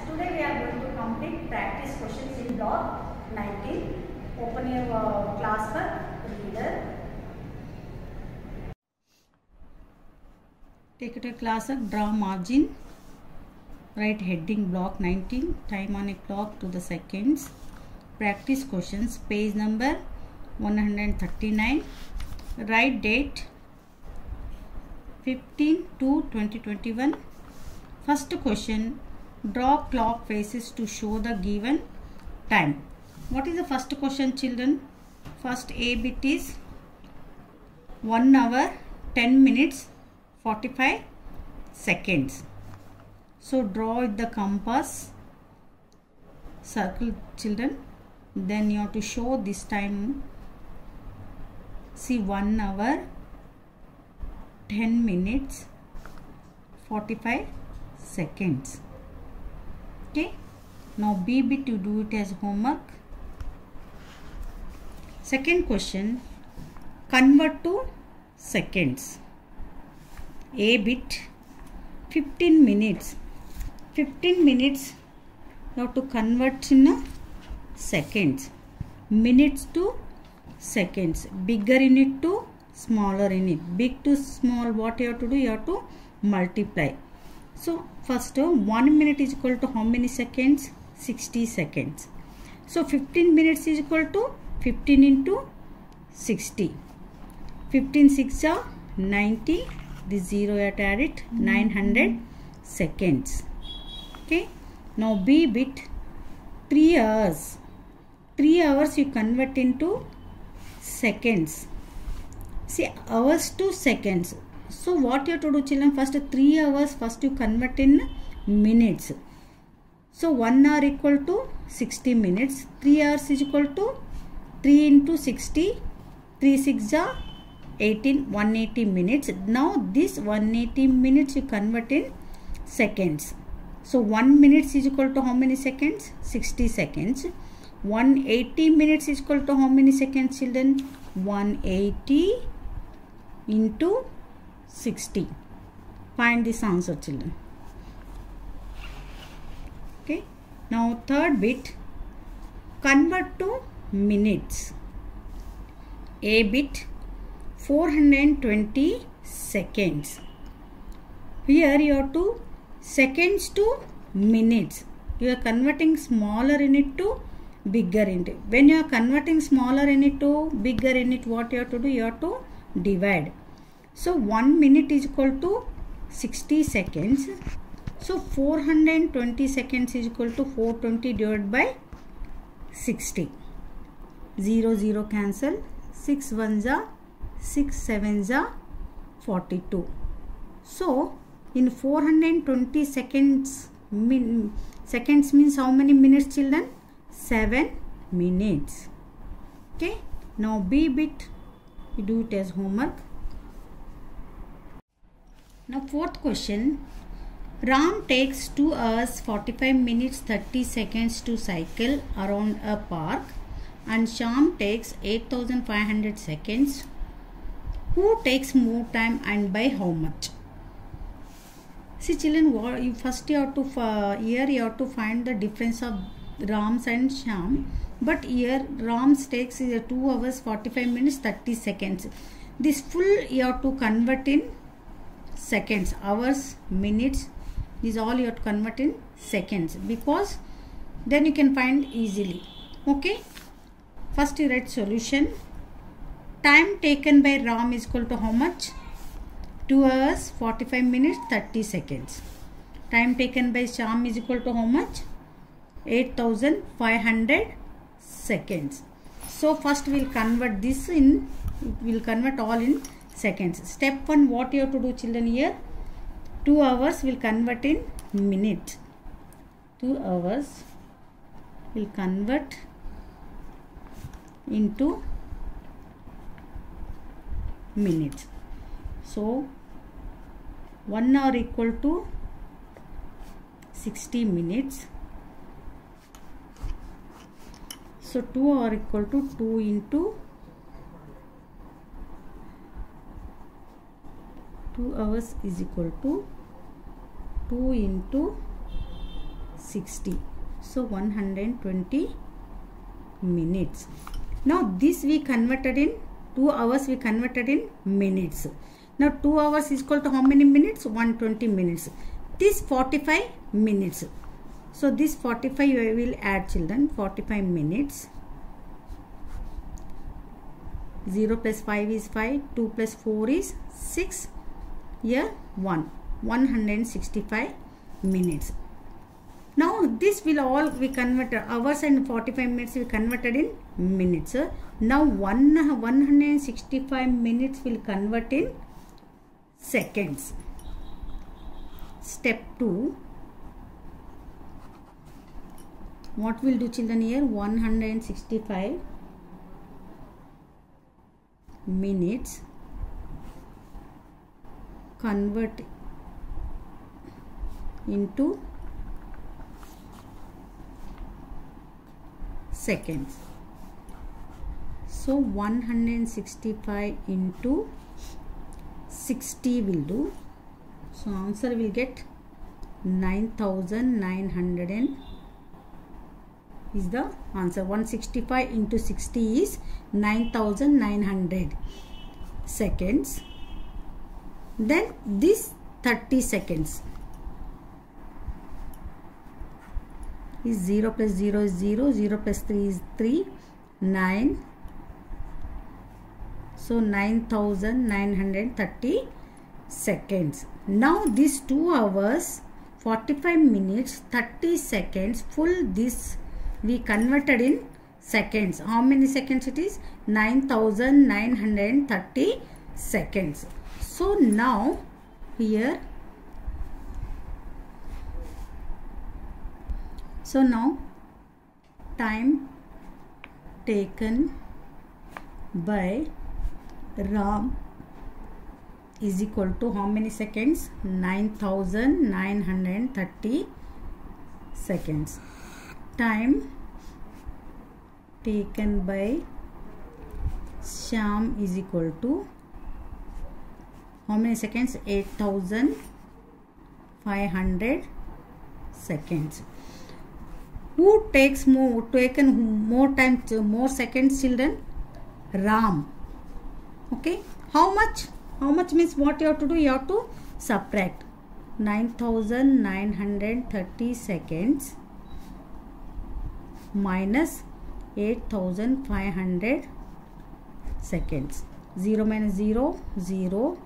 Today we are going to complete practice questions in block 19. Open your class work, reader. Take it a class work, draw margin, write heading block 19, time on a clock to the seconds. Practice questions, page number 139. Write date 15/2/2021. First question, draw clock faces to show the given time. What is the first question, children? First A bit is 1 hour 10 minutes 45 seconds. So draw with the compass, circle, children. Then you have to show this time. See, 1 hour 10 minutes 45 seconds. Okay, now B bit you do it as homework. Second question, convert to seconds. A bit 15 minutes. 15 minutes you have to convert in seconds. Minutes to seconds. Bigger unit to smaller unit. Big to small, what you have to do? You have to multiply. So first 1 minute is equal to how many seconds? 60 seconds. So 15 minutes is equal to 15 into 60. 15 6 are 90. This 0 you have to add it. 900 seconds. Okay. Now B bit 3 hours. 3 hours you convert into seconds. See, hours to seconds. So what you have to do, children? First 3 hours first you convert in minutes. So 1 hour equal to 60 minutes. 3 hours is equal to 3 into 60. 3 6 are 18. 180 minutes. Now this 180 minutes you convert in seconds. So 1 minute is equal to how many seconds? 60 seconds. 180 minutes is equal to how many seconds, children? 180 into 60. Find this answer, children. Okay. Now third bit, convert to minutes. A bit 420 seconds. Here you have to seconds to minutes. You are converting smaller unit to bigger unit. When you are converting smaller unit to bigger unit, what you have to do? You have to divide. So 1 minute is equal to 60 seconds. So 420 seconds is equal to 420 divided by 60. 0 0 cancel. 6 1s are 6 7s are 42. So in 420 seconds, seconds means how many minutes, children? 7 minutes. Okay. Now B bit you do it as homework. Now fourth question, Ram takes 2 hours 45 minutes 30 seconds to cycle around a park and Sham takes 8500 seconds. Who takes more time and by how much? See, children, you first you have to here you have to find the difference of Rams and Sham. But here Rams takes 2 hours 45 minutes 30 seconds. This full you have to convert in seconds. Hours, minutes, these all you have to convert in seconds, because then you can find easily. Okay. First you write solution. Time taken by Ram is equal to how much? 2 hours 45 minutes 30 seconds. Time taken by Sham is equal to how much? 8500 seconds. So first we will convert this in, we will convert all in seconds. Step 1, what you have to do, children? Here 2 hours will convert in minutes. 2 hours will convert into minutes. So 1 hour equal to 60 minutes. So 2 hour equal to 2 into 2 hours is equal to 2 into 60. So 120 minutes. Now this we converted in 2 hours, we converted in minutes. Now 2 hours is equal to how many minutes? 120 minutes. This 45 minutes. So this 45 I will add, children. 45 minutes. 0 plus 5 is 5. 2 plus 4 is 6. Here 1. 165 minutes. Now this will all we converted, hours and 45 minutes we converted in minutes. Now 165 minutes will convert in seconds. Step 2. What will do, children, here? 165 minutes convert into seconds. So 165 into 60 will do. So answer will get 9,900 is the answer. 165 into 60 is 9,900 seconds. Then this 30 seconds is 0 plus 0 is 0, 0 plus 3 is 3, 9. So 9,930 seconds. Now this 2 hours, 45 minutes, 30 seconds, full this we converted in seconds. How many seconds it is? 9,930 seconds. So now here, so now time taken by Ram is equal to how many seconds? 9,930 seconds. Time taken by Shyam is equal to how many seconds? 8,500 seconds. Who takes more time, more seconds, children? Ram. Okay. How much? How much means what you have to do? You have to subtract 9,930 seconds minus 8,500 seconds. 0 minus 0, 0.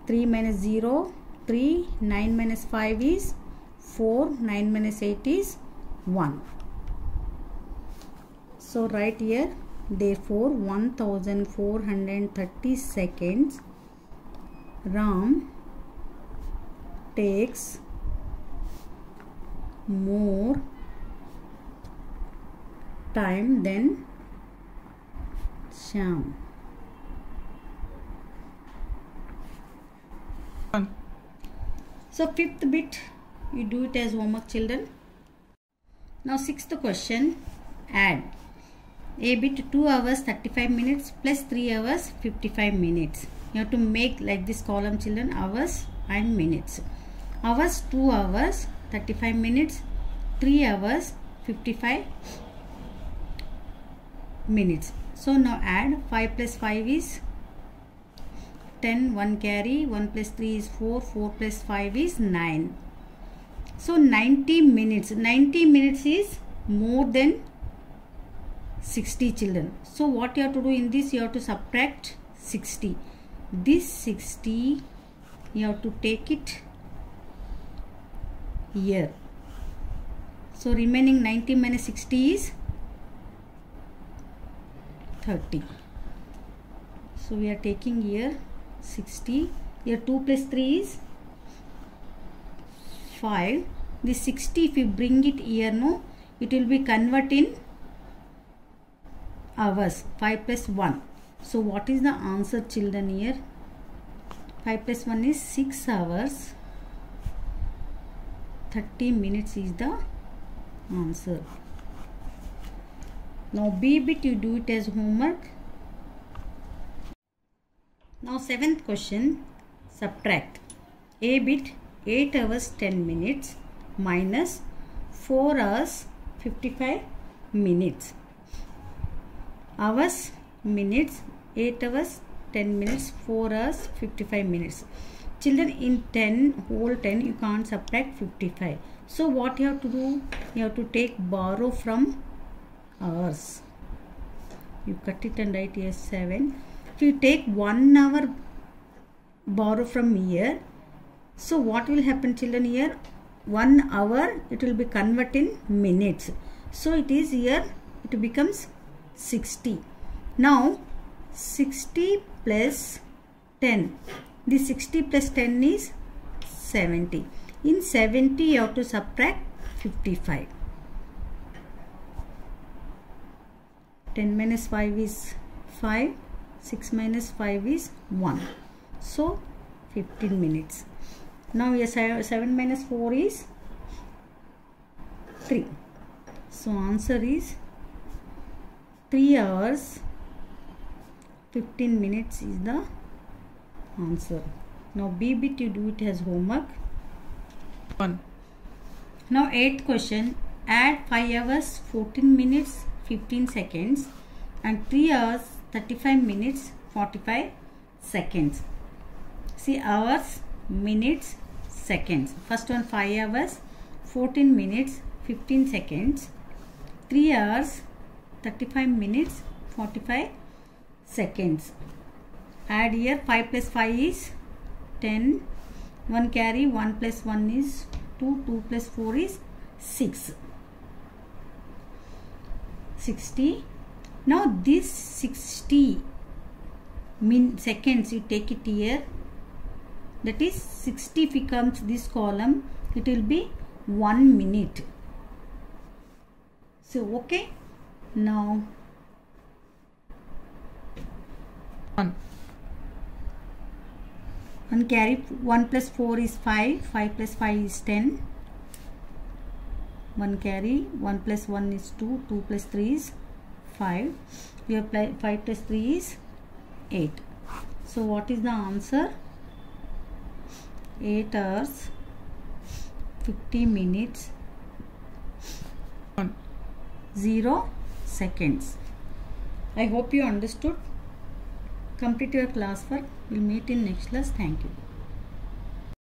3 minus 0, 3. 9 minus 5 is 4. 9 minus 8 is 1. So right here, therefore 1,430 seconds Ram takes more time than Shyam. So fifth bit, you do it as homework, children. Now sixth question, add. A bit 2 hours 35 minutes plus 3 hours 55 minutes. You have to make like this column, children, hours and minutes. Hours 2 hours 35 minutes, 3 hours 55 minutes. So now add. 5 plus 5 is 10, 1 carry, 1 plus 3 is 4, 4 plus 5 is 9. So 90 minutes. 90 minutes is more than 60, children. So what you have to do in this? You have to subtract 60. This 60 you have to take it here. So remaining 90 minus 60 is 30. So we are taking here 60. Here 2 plus 3 is 5. This 60 if you bring it here, no, it will be convert in hours. 5 plus 1. So what is the answer, children, here? 5 plus 1 is 6 hours 30 minutes is the answer. Now B bit you do it as homework. Now seventh question, subtract. A bit 8 hours 10 minutes minus 4 hours 55 minutes. Hours, minutes, 8 hours, 10 minutes, 4 hours, 55 minutes. Children, in 10, whole 10, you can't subtract 55. So what you have to do? You have to borrow from hours. You cut it and write here 7. If you take 1 hour borrow from here, so what will happen, children? Here 1 hour, it will be converted in minutes. So it is here, it becomes 60. Now 60 plus 10. The 60 plus 10 is 70. In 70 you have to subtract 55. 10 minus 5 is 5. 6 minus 5 is 1. So 15 minutes. Now yes, 7 minus 4 is 3. So answer is 3 hours 15 minutes is the answer. Now B bit you do it as homework. 1. Now 8th question. Add 5 hours 14 minutes 15 seconds and 3 hours 35 minutes 45 seconds. See, hours, minutes, seconds. First one 5 hours 14 minutes 15 seconds, 3 hours 35 minutes 45 seconds. Add here 5 plus 5 is 10, 1 carry, 1 plus 1 is 2, 2 plus 4 is 6, 60. Now this 60 seconds you take it here, that is 60 becomes this column, it will be 1 minute. So okay, now 1 carry, 1 plus 4 is 5, 5 plus 5 is 10, 1 carry, 1 plus 1 is 2, 2 plus 3 is 5, here 5 plus 3 is 8. So what is the answer? 8 hours 50 minutes 0 seconds. I hope you understood. Complete your classwork. We'll meet in next class. Thank you.